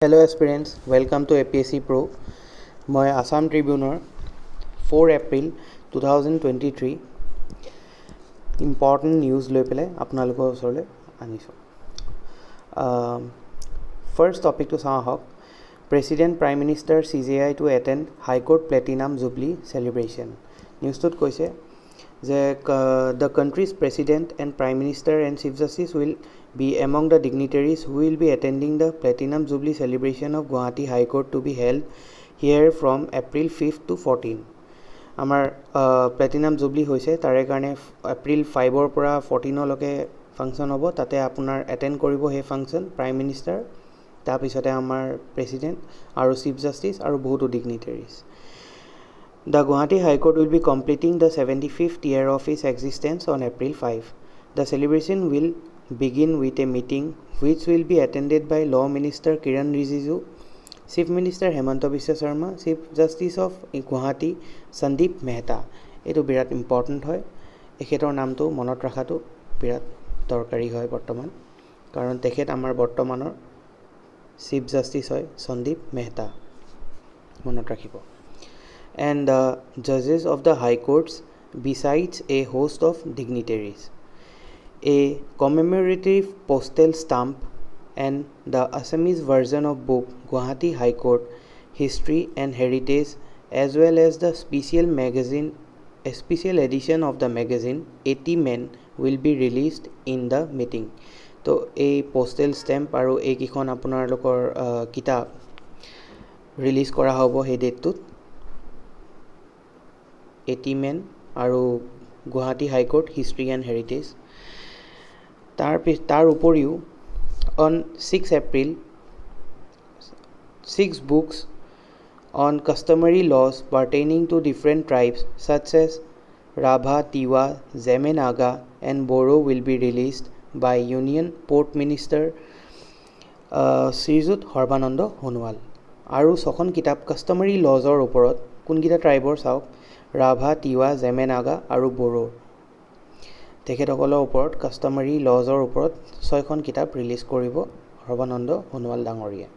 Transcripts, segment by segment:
Hello aspirants, welcome to APSC Pro. মই Assam Tribune 4 April 2023 important news লৈ পেলাই আপোনালোকৰ ওচৰলৈ আনিছো। First topic to চাওঁ হওক President Prime Minister CJI to attend High Court Platinum Jubilee celebration. Newsটোত কৈছে যে the country's president and prime minister and chief justice will be among the dignitaries who will be attending the Platinum Jubilee celebration of Guwahati High Court to be held here from April 5th to 14th. Amar Platinum Jubilee hoise tare karone April 5 or pora 14 loke function hobo tate apunar attend koribo he function prime minister ta pisote amar president aru chief justice aru bohuto dignitaries. The Guwahati High Court will be completing the 75th year of its existence on April 5. The celebration will begin with a meeting which will be attended by Law Minister Kiran Rijiju, Chief Minister Hemanta Biswa Sharma, Chief Justice of Guwahati Sandeep Mehta. Eto birat important hoy. Ekhetor naam to monot rakhato birat dorkari hoy bortoman. Karon tekhet amar bortomanor Chief Justice hoy Sandeep Mehta. Monot rakhibo. And the judges of the High Courts besides a host of dignitaries. A commemorative postal stamp and the Assamese version of book Guwahati High Court History and Heritage as well as the special edition of the magazine 80 Men will be released in the meeting. So a postal stamp aru a kikhon apunar lokor kitab release kora hobo he date tut 80 Men aru Guwahati High Court History and Heritage. Tar uporiu on 6 April 6 books on customary laws pertaining to different tribes such as Rabha, Tiwa, Zeme Naga and Boro will be released by Union Port Minister Srijut Sarbananda Sonowal. Aru sokhon kitab customary laws or oporot kungita tribor sauk Rabha, Tiwa, Zeme Naga aru Boro তেখেতসকলৰ ওপৰত কাস্টমাৰী লজৰ ওপৰত 6খন কিতাপ release কৰিব সৰ্বানন্দ সোণোৱাল ডাঙৰীয়া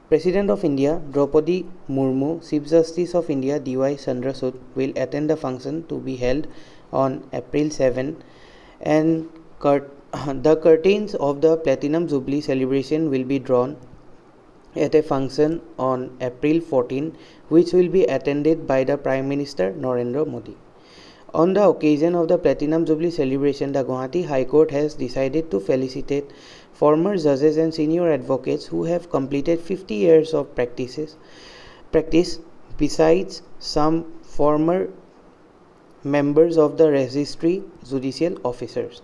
President of India Draupadi Murmu Chief Justice of India DY Chandrachud will attend the function to be held on April 7 and the curtains of the Platinum Jubilee celebration will be drawn at a function on April 14 which will be attended by the Prime Minister Narendra Modi. On the occasion of the Platinum Jubilee celebration, the Guwahati High Court has decided to felicitate former judges and senior advocates who have completed 50 years of practice besides some former members of the registry judicial officers.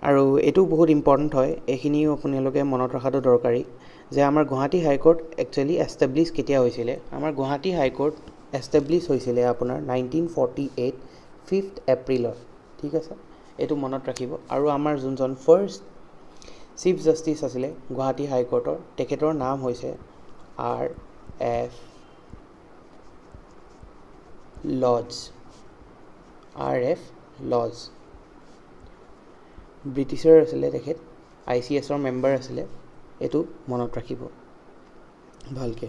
Aru etu bahut important hoy ekhini apunaloke monot rakhato dorkari je amar Guwahati High Court actually establish ketia hoisile amar Guwahati High Court establish hoisile apunar 1948 5th April ঠিক আছে এটো মনত ৰাখিব আৰু আমাৰ যোনজন first chief justice আছিল গুৱাহাটী হাই কোৰ্টৰ তেখেতৰ নাম হৈছে RF লজ ব্ৰিটিছৰ আছিল তেখেত ICS ৰ মেম্বাৰ আছিল এটো মনত ৰাখিব ভালকে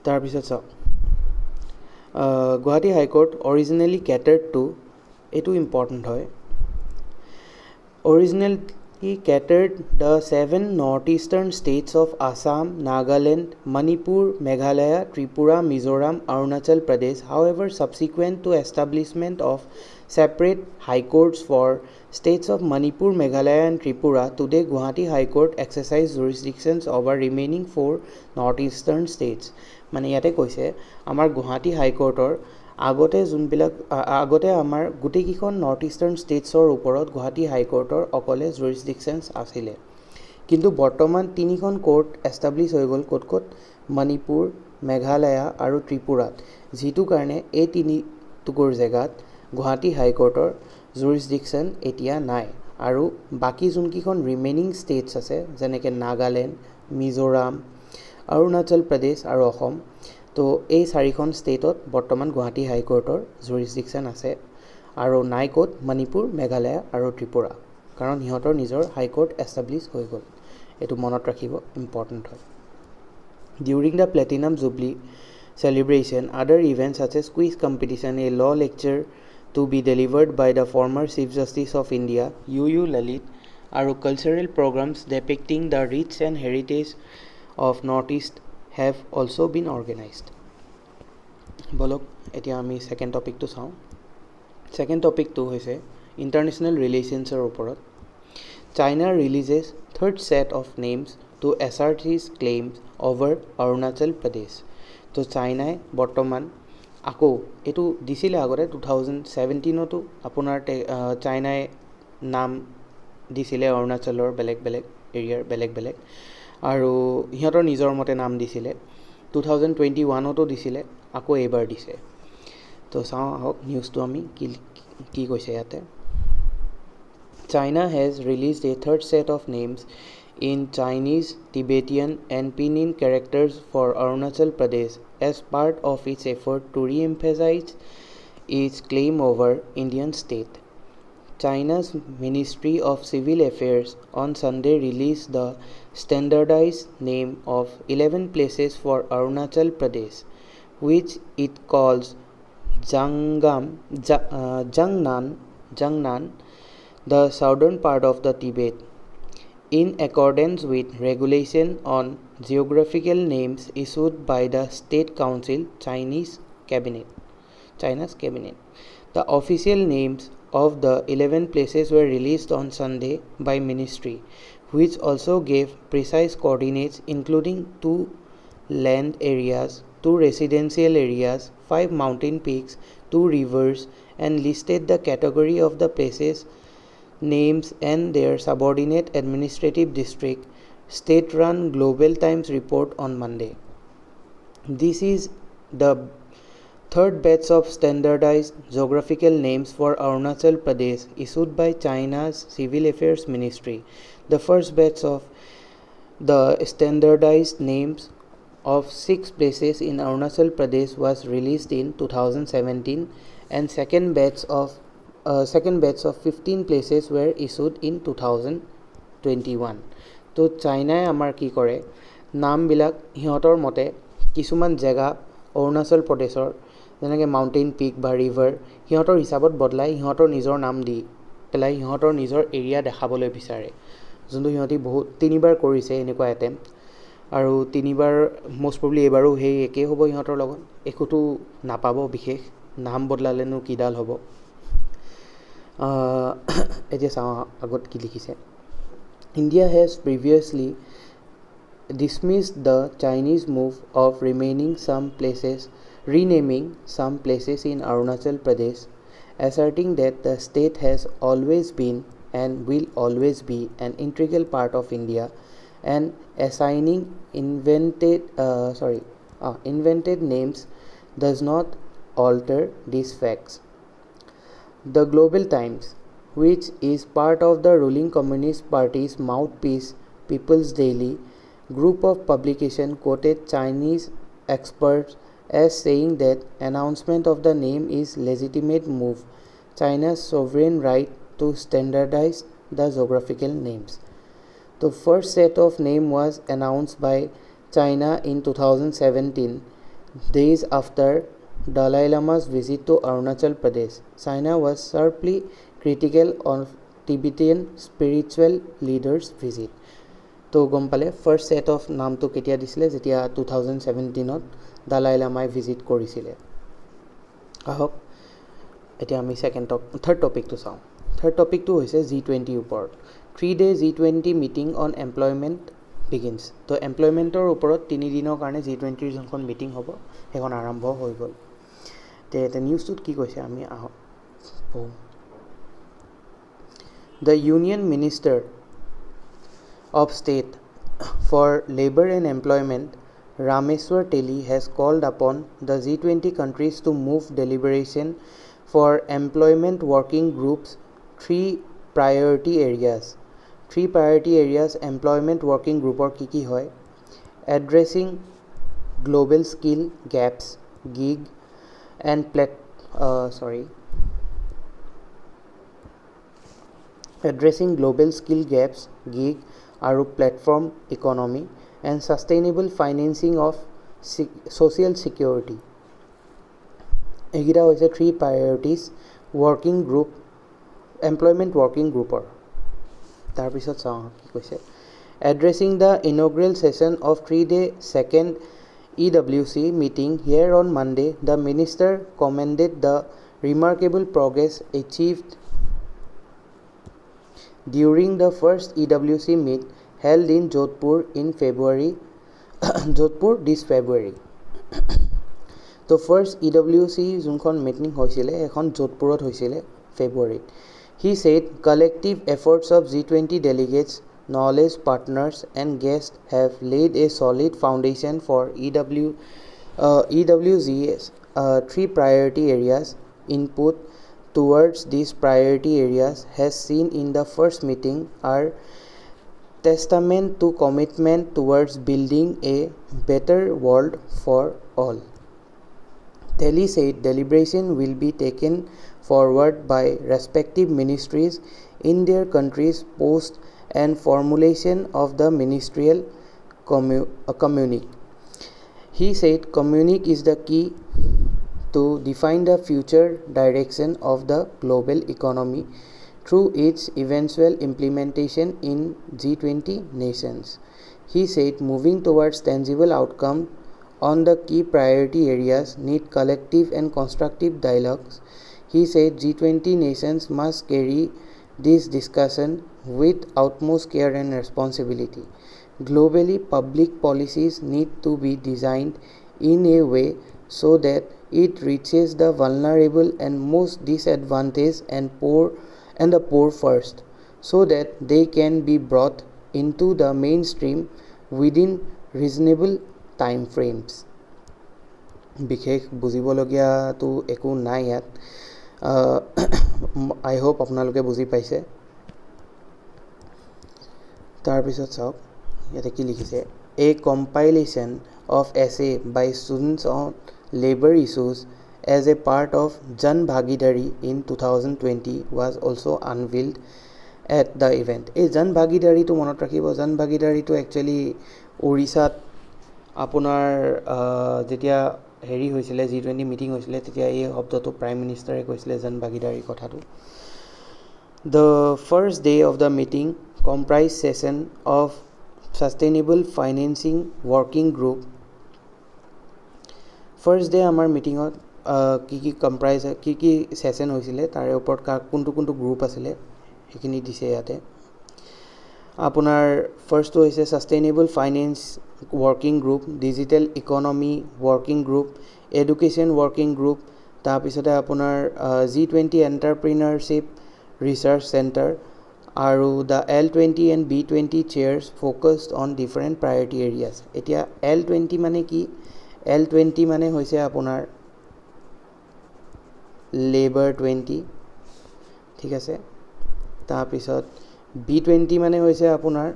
তাৰ পিছত চাওক Guwahati High Court originally catered to etu important hoy originally catered the 7 northeastern states of Assam, Nagaland, Manipur, Meghalaya, Tripura, Mizoram, Arunachal Pradesh. However, subsequent to establishment of separate high courts for states of Manipur, Meghalaya and Tripura, today Guwahati High Court exercise jurisdictions over remaining 4 northeastern states. মানে ইয়াতে কৈছে আমাৰ গুৱাহাটী হাই কোৰ্টৰ আগতে আমাৰ গুটি কিখন north eastern ষ্টেটছৰ ওপৰত গুৱাহাটী হাই কোৰ্টৰ অকলে জুৰিসডিকশনছ আছিল কিন্তু বৰ্তমান তিনিখন কোৰ্ট এষ্টাব্লিশ হৈ গল কোট মণিপুৰ মেঘালয়া আৰু ত্ৰিপুৰাত যেটো কাৰণে এই তিনি টুকুৰ জায়গাত গুৱাহাটী হাই কোৰ্টৰ জুৰিসডিকশন এতিয়া নাই আৰু বাকি যোনকিখন ৰিমেইনিং ষ্টেটছ আছে যেনেকৈ Nagaland Mizoram Arunachal Pradesh aru Assam to ei sarikhon stateot bortoman Guwahati High Courtor jurisdiction ase aru nai court Manipur Meghalaya aru Tripura karon hihotor nijor high court establish hoi gol এটো মনত ৰাখিব important হয় during the platinum jubilee celebration other events such as quiz competition a law lecture to be delivered by the former chief justice of india uu lalit আৰু cultural programs depicting the rich and heritage of northeast have also been organized bolok এতিয়া আমি second টপিকটো চাওঁ second টপিকটো হৈছে international relations er oporot China releases third set of names to assert his claims over Arunachal Pradesh. So China বৰ্তমান আকৌ এটো দিছিলে আগৰে 2017 তো আপোনাৰ চাইনাই নাম দিছিলে অৰুণাচলৰ বেলেগ বেলেগ এৰিয়াৰ বেলেগ বেলেগ আৰু হিহঁতৰ নিজৰ মতে নাম দিছিলে 2021 তো দিছিলে আকৌ এবাৰ দিছে তো চাওঁ হক নিউজটো আমি কি কৈছে ইয়াতে China has released a third set of names in Chinese, Tibetan and Pinyin characters for Arunachal Pradesh as part of its effort to re-emphasize its claim over Indian state. China's Ministry of Civil Affairs on Sunday released the standardized name of 11 places for Arunachal Pradesh, which it calls Jangnan, the southern part of the Tibet. In accordance with regulation on geographical names issued by the State Council China's cabinet. The official names of the 11 places were released on Sunday by ministry, which also gave precise coordinates including 2 land areas, 2 residential areas, 5 mountain peaks, 2 rivers and listed the category of the places names and their subordinate administrative district state-run Global Times report on Monday. This is the third batch of standardized geographical names for Arunachal Pradesh issued by China's Civil Affairs Ministry. The first batch of the standardized names of 6 places in Arunachal Pradesh was released in 2017 and second batch of 15 places were issued in 2021 তো চাইনাই আমাৰ কি কৰে নামবিলাক হিহঁতৰ মতে কিছুমান জায়গা অৰুণাচল প্ৰদেশৰ যেনেকৈ মাউণ্টেইন পিক বা ৰিভাৰ হিহঁতৰ হিচাপত বদলাই হিহঁতৰ নিজৰ নাম দি পেলাই হিহঁতৰ নিজৰ এৰিয়া দেখাবলৈ বিচাৰে যোনটো হিহঁতি বহুত তিনিবাৰ কৰিছে এনেকুৱা এটেম্প আৰু তিনিবাৰ মোষ্ট প্ৰবলি এবাৰো সেই একেই হ'ব হিহঁতৰ লগত একোটো নাপাব বিশেষ নাম বদলালেনো কিডাল হ'ব এতিয়া চাওঁ আগত কি লিখিছে India has previously dismissed the Chinese move of renaming some places in Arunachal Pradesh, asserting that the state has always been and will always be an integral part of India, and assigning invented names does not alter these facts. The Global Times, which is part of the ruling Communist Party's mouthpiece People's Daily group of publication quoted Chinese experts as saying that announcement of the name is legitimate move China's sovereign right to standardize the geographical names. The first set of name was announced by China in 2017 days after Dalai Lama's visit to Arunachal Pradesh. China was sharply critical of Tibetan spiritual leaders' visit. তো গম পালে first set of নামটো কেতিয়া দিছিলে যেতিয়া 2017ত Dalai লামাই visit কৰিছিলে আহক এতিয়া আমি থাৰ্ড টপিকটো চাওঁ থাৰ্ড টপিকটো হৈছে G20 ওপৰত 3-day G20 meeting on employment begins তো এমপ্লয়মেণ্টৰ ওপৰত 3 দিনৰ কাৰণে G20ৰ যোনখন মিটিং হ'ব সেইখন আৰম্ভ হৈ গ'ল তে নিউজটোত কি কৈছে আমি আহক The Union Minister of State for Labor and Employment Rameswar Teli has called upon the G20 countries to move deliberation for employment working groups 3 priority areas employment working group or ki hoy addressing global skill gaps gig and addressing global skill gaps gig আৰু platform economy and sustainable financing of social security. এইকেইটা হৈছে 3 প্ৰায়ৰিটিজ working group employment working গ্ৰুপৰ। তাৰপিছত চাওঁ কি কৈছে। Addressing the inaugural session of 3-day second EWC meeting here on Monday, the minister commended the remarkable progress achieved during the first EWC meet held in Jodhpur in February. Jodhpur this February. তো first EWC যোনখন meeting হৈছিলে এখন যোধপুৰত হৈছিলে ফেব্ৰুৱাৰীত। He said collective efforts of G20 delegates, knowledge partners and guests have laid a solid foundation for EWC's 3 priority areas. Input towards these priority areas has seen in the first meeting are testament to commitment towards building a better world for all. Delhi said deliberation will be taken forward by respective ministries in their countries post and formulation of the ministerial communique. He said communique is the key to define the future direction of the global economy through its eventual implementation in G20 nations. He said moving towards tangible outcome on the key priority areas need collective and constructive dialogues. He said G20 nations must carry this discussion with utmost care and responsibility. Globally, public policies need to be designed in a way so that it reaches the vulnerable and most disadvantaged and the poor first, so that they can be brought into the mainstream within reasonable time frames. বিশেষ বুজিবলগীয়াটো একো নাই ইয়াত। আই hope আপোনালোকে বুজি পাইছে। তাৰপিছত চাওক ইয়াতে কি লিখিছে। A compilation of essay by students on labor issues as a part of Jan Bhagidari in 2020 was also unveiled at the event. এই জন ভাগিদাৰীটো মনত ৰাখিব। জন ভাগিদাৰীটো একচুৱেলি উৰিষ্যাত আপোনাৰ যেতিয়া হেৰি হৈছিলে G20 মিটিং হৈছিলে তেতিয়া এই শব্দটো প্ৰাইম মিনিষ্টাৰে কৈছিলে জন ভাগিদাৰী কথাটো। The first day of the meeting comprised session of Sustainable Financing Working Group. First day আমাৰ মিটিঙত কি সেশন হৈছিলে তাৰে ওপৰত কোনটো গ্ৰুপ আছিলে সেইখিনি দিছে ইয়াতে। আপোনাৰ ফাৰ্ষ্টটো হৈছে sustainable finance working group, digital economy working group, education working group, তাৰপিছতে আপোনাৰ G20 এণ্টাৰপ্ৰিনাৰশ্বিপ ৰিচাৰ্চ চেণ্টাৰ আৰু the L20 and B20 chairs focused on different priority areas. এতিয়া L20 মানে কি? L20 মানে হৈছে আপোনাৰ লেবাৰ 20, ঠিক আছে। তাৰপিছত B20 মানে হৈছে আপোনাৰ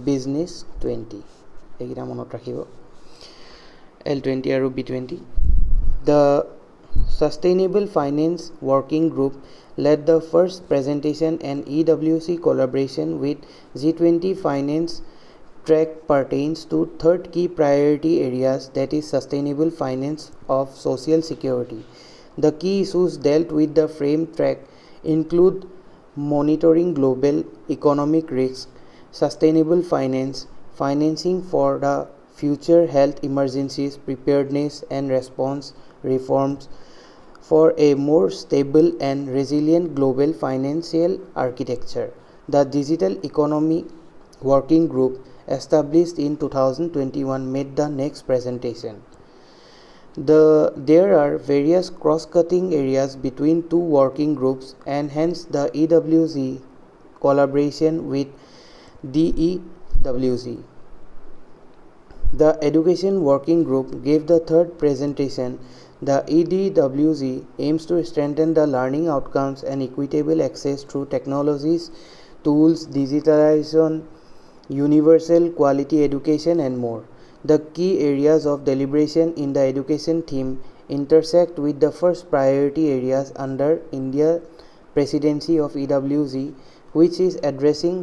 বিজনেছ 20। এইকেইটা মনত ৰাখিব, L20 আৰু B20। The Sustainable Finance Working Group led the first presentation and EWC collaboration with G20 Finance track pertains to third key priority areas, that is sustainable finance of social security. The key issues dealt with the frame track include monitoring global economic risks, sustainable finance, financing for the future health emergencies, preparedness and response reforms for a more stable and resilient global financial architecture. The Digital Economy Working Group established in 2021 made the next presentation. There are various cross-cutting areas between two working groups and hence the EWC collaboration with DEWC. The Education Working Group gave the third presentation. The EDWC aims to strengthen the learning outcomes and equitable access through technologies, tools, digitalization, universal quality education and more. The key areas of deliberation in the education theme intersect with the first priority areas under India presidency of EWC, which is addressing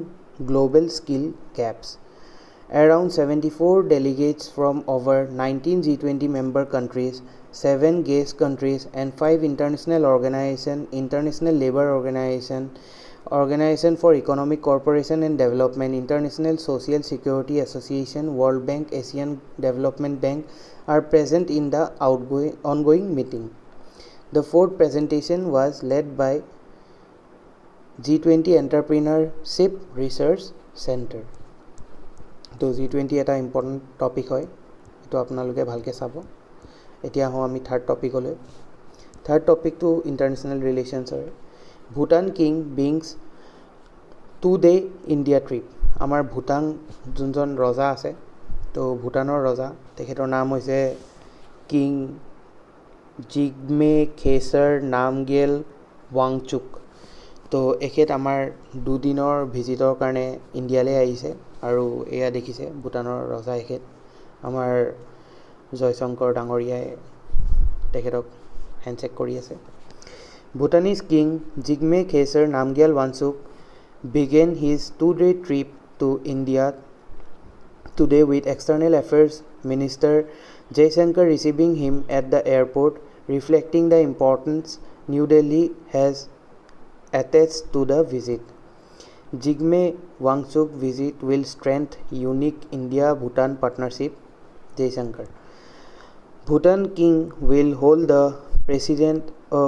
global skill gaps. Around 74 delegates from over 19 G20 member countries, 7 guest countries, and 5 international organizations, International Labour Organization, Organization for Economic Cooperation and Development, International Social Security Association, World Bank, Asian Development Bank are present in the ongoing meeting. The fourth presentation was led by G20 Entrepreneurship Research Center. তো G20 এটা important topic হয়, এইটো আপোনালোকে ভালকৈ চাব। এতিয়া হওঁ আমি থাৰ্ড টপিকলৈ। থাৰ্ড টপিকটো ইণ্টাৰনেশ্যনেল ৰিলেশ্যনছৰ। ভূটান কিং বিংছ 2-day ইণ্ডিয়া ট্ৰিপ। আমাৰ ভূটান যোনজন ৰজা আছে, তো ভূটানৰ ৰজা, তেখেতৰ নাম হৈছে কিং জিগমে খেছাৰ নামগেল ৱাংচুক। তো এখেত আমাৰ 2 দিনৰ ভিজিটৰ কাৰণে ইণ্ডিয়ালৈ আহিছে আৰু এয়া দেখিছে ভূটানৰ ৰজা এখেত। আমাৰ জয়শংকৰ ডাঙৰীয়াই তেখেতক হেণ্ডশেক কৰি আছে। Bhutanese king Jigme Khesar Namgyal Wangsuk began his 2-day trip to India today with External Affairs Minister Jaishankar receiving him at the airport, reflecting the importance New Delhi has attached to the visit. Jigme Wangsuk visit will strengthen unique India-Bhutan partnership, Jaishankar. Bhutan king will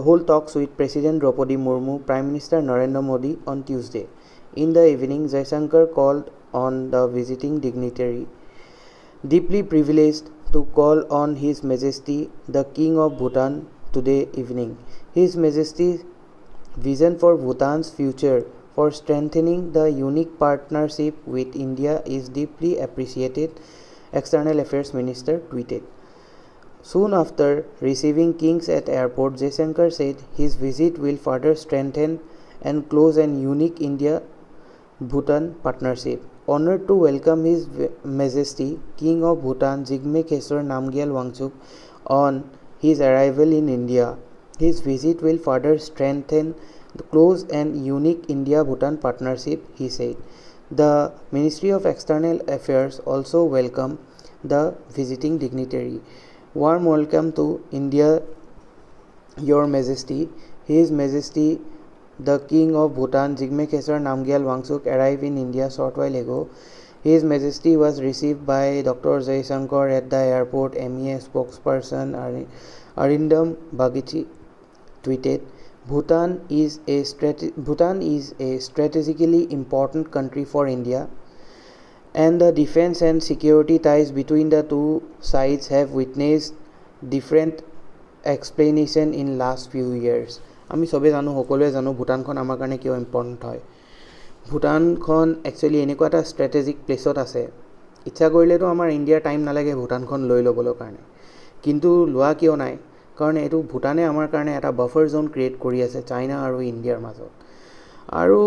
hold talks with President Draupadi Murmu, Prime Minister Narendra Modi on Tuesday. In the evening, Jaishankar called on the visiting dignitary, deeply privileged to call on His Majesty the King of Bhutan today evening. His Majesty's vision for Bhutan's future for strengthening the unique partnership with India is deeply appreciated, External Affairs Minister tweeted. Soon after receiving kings at airport, Jaishankar said his visit will further strengthen and close an unique India-Bhutan partnership. Honored to welcome His Majesty King of Bhutan Jigme Khesar Namgyal Wangsuk on his arrival in India. His visit will further strengthen the close and unique India-Bhutan partnership, he said. The Ministry of External Affairs also welcomed the visiting dignitary. Warm welcome to India, Your Majesty. His Majesty the King of Bhutan Jigme Khesar Namgyal Wangsuk arrived in India short while ago. His Majesty was received by Dr. Jaishankar at the airport, MEA spokesperson Arindam Bagichi tweeted. Bhutan is a strategically important country for India, and the defense and security ties between the two sides have witnessed different explanation in last few years. আমি সবে জানো, সকলোৱে জানো ভূটানখন আমাৰ কাৰণে কিয় important হয়। ভূটানখন actually এনেকুৱা এটা ষ্ট্ৰেটেজিক প্লেচত আছে, ইচ্ছা কৰিলেতো আমাৰ ইণ্ডিয়াৰ টাইম নালাগে ভূটানখন লৈ ল'বলৈ কাৰণে, কিন্তু লোৱা কিয় নাই, কাৰণ এইটো ভূটানে আমাৰ কাৰণে এটা বাফাৰ জোন ক্ৰিয়েট কৰি আছে চাইনা আৰু ইণ্ডিয়াৰ মাজত। আৰু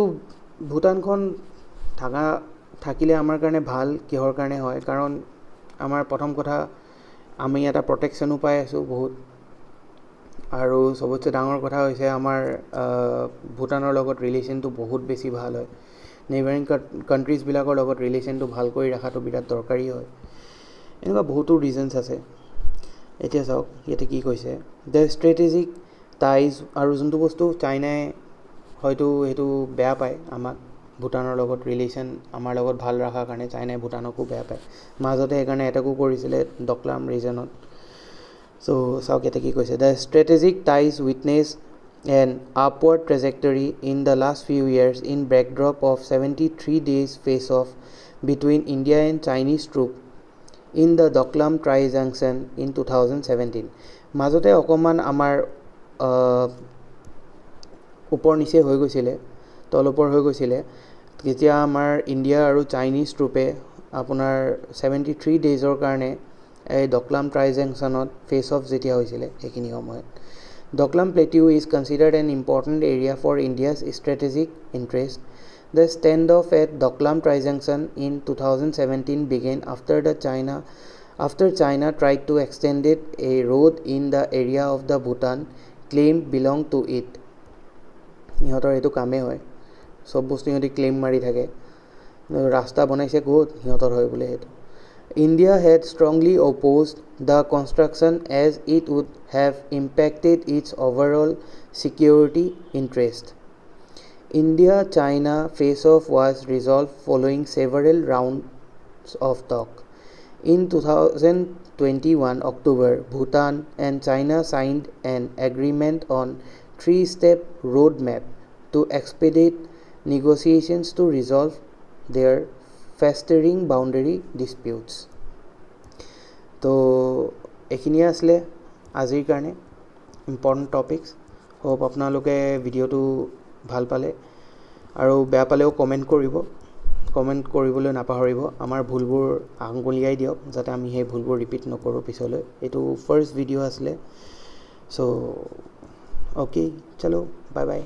ভূটানখন থাকিলে আমাৰ কাৰণে ভাল কিহৰ কাৰণে হয়, কাৰণ আমাৰ প্ৰথম কথা আমি এটা প্ৰটেকশ্যনো পাই আছোঁ বহুত, আৰু সবতছে ডাঙৰ কথা হৈছে আমাৰ ভূটানৰ লগত ৰিলেশ্যনটো বহুত বেছি ভাল হয়। নেইবাৰিং কাণ্ট্ৰিজবিলাকৰ লগত ৰিলেশ্যনটো ভাল কৰি ৰখাটো বিৰাট দৰকাৰী হয়। এনেকুৱা বহুতো ৰিজনছ আছে। এতিয়া চাওক ইয়াতে কি কৈছে, দ্য ষ্ট্ৰেটেজিক টাইজ, আৰু যোনটো বস্তু চাইনাই হয়তো সেইটো বেয়া পায় আমাক, ভূটানৰ লগত ৰিলেশ্যন আমাৰ লগত ভাল ৰখাৰ কাৰণে চাইনাই ভূটানকো বেয়া পায়। মাজতে সেইকাৰণে এটাকো কৰিছিলে ডকলাম ৰিজনত। চ' চাওক ইয়াতে কি কৈছে, the strategic ties witness N upward trajectory in the last few years in backdrop of 73 days face of between India and Chinese troop in the Doklam tri junction in 2017। মাজতে অকণমান আমাৰ ওপৰ নিচে হৈ গৈছিলে, তলওপৰ হৈ গৈছিলে, যেতিয়া আমাৰ ইণ্ডিয়া আৰু চাইনিজ ট্ৰুপে আপোনাৰ 73 daysৰ কাৰণে এই Doklam tri junction face off যেতিয়া হৈছিলে সেইখিনি সময়ত। Doklam plateau is considered an important area for India's strategic interest. The standoff at Doklam tri junction in 2017 began after China tried to extend a road in the area of the Bhutan claimed belong to it. ইহঁতৰ এইটো কামেই হয়। সব বস্তু সিহঁতি claim মাৰি থাকে ৰাস্তা বনাইছে ক'ত সিহঁতৰ হয় বোলে সেইটো India had strongly opposed the construction as it would have impacted its overall security interest. India-China face-off was resolved following several rounds of talk. In 2021 October, Bhutan and China signed an agreement on three-step roadmap to expedite negotiations to resolve their festering boundary disputes. তো এইখিনিয়ে আছিলে আজিৰ কাৰণে important topics hope আপোনালোকে ভিডিঅ'টো ভাল পালে আৰু বেয়া পালেও কমেণ্ট কৰিবলৈ নাপাহৰিব আমাৰ ভুলবোৰ আঙুলিয়াই দিয়ক যাতে আমি সেই ভুলবোৰ ৰিপিট নকৰোঁ পিছলৈ এইটো ফাৰ্ষ্ট ভিডিঅ' আছিলে চ' অ'কে চলো বাই বাই